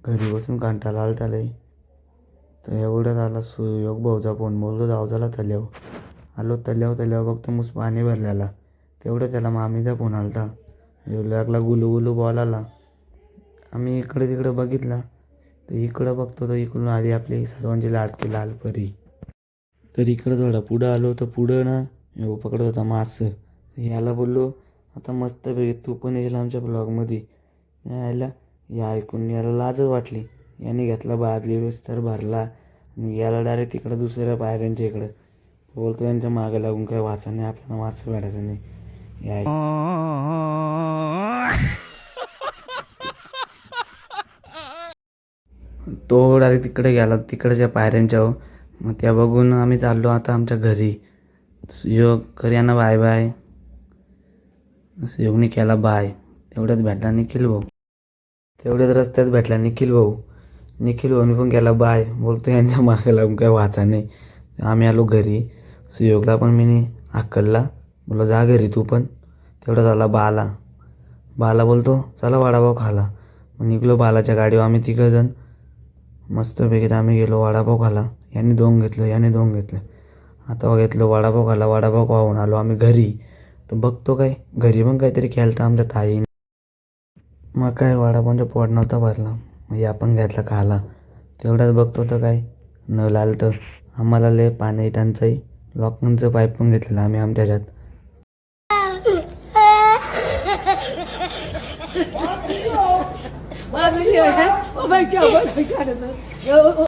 घरी बसून कंटाळा आला त्याला. तर एवढ्यात आला सुयोग भाऊचा फोन. बोलतो जाऊ झाला तल्यावर. आलो तल्यावर बघतो मुस पाणी भरलेला. तेवढं त्याला मामीचा फोन आला होता. लागला गुलू गुलू बोलायला. आम्ही इकडे तिकडे बघितला तर इकडं बघतो तर इकडून आली आपली सर्वांची लाडकी लाल परी. तर इकडं थोडा पुढं आलो तर पुढं ना ह्यो पकडत होता मासं. याला बोललो आता मस्त पैकी तू पण येईल आमच्या ब्लॉगमध्ये. यायला या ऐकून याला लाजच वाटली. याने घेतला बादली विस्तार भरला आणि याला डायरेक्ट तिकडं दुसऱ्या पायऱ्यांच्या इकडं. बोलतो यांच्या मागे लागून काय वाचा नाही, आपल्याला मासं भेटायचं नाही. या तो डायरेक्ट तिकडे गेला तिकडच्या पायऱ्यांच्यावर. मग त्या बघून आम्ही चाललो आता आमच्या घरी. योग करियाना बाय बाय. योगने केला बाय. तेवढ्यात भेटला निखिल भाऊ. तेवढ्याच रस्त्यात भेटला निखिल भाऊने पण केला बाय. बोलतो यांच्या मागे लागून काय वाचा नाही. आम्ही आलो घरी. सुयोगला पण मी हाकलला. बोला जा घरी तू पण. तेवढा झाला बाला बोलतो चला वडापाव खाला. मग निघलो बालाच्या गाडीवर आम्ही तिघंजण. मस्तपैकी आम्ही गेलो वडापाव खाला. याने दोन घेतलं. आता घेतलं वडापाव खाऊन आलो आम्ही घरी. तर बघतो काय घरी पण काहीतरी केलं तर आमच्या ताईने. मग काय वडापावचा पोट नव्हता भरला. मग आपण घेतला खाला. तेवढ्यात बघतो तर काय नळ आलं तर आम्हाला लय पाणी टंचाई. लॉकनचं पाईप पण घेतलेलं आम्ही आमच्याच्यात.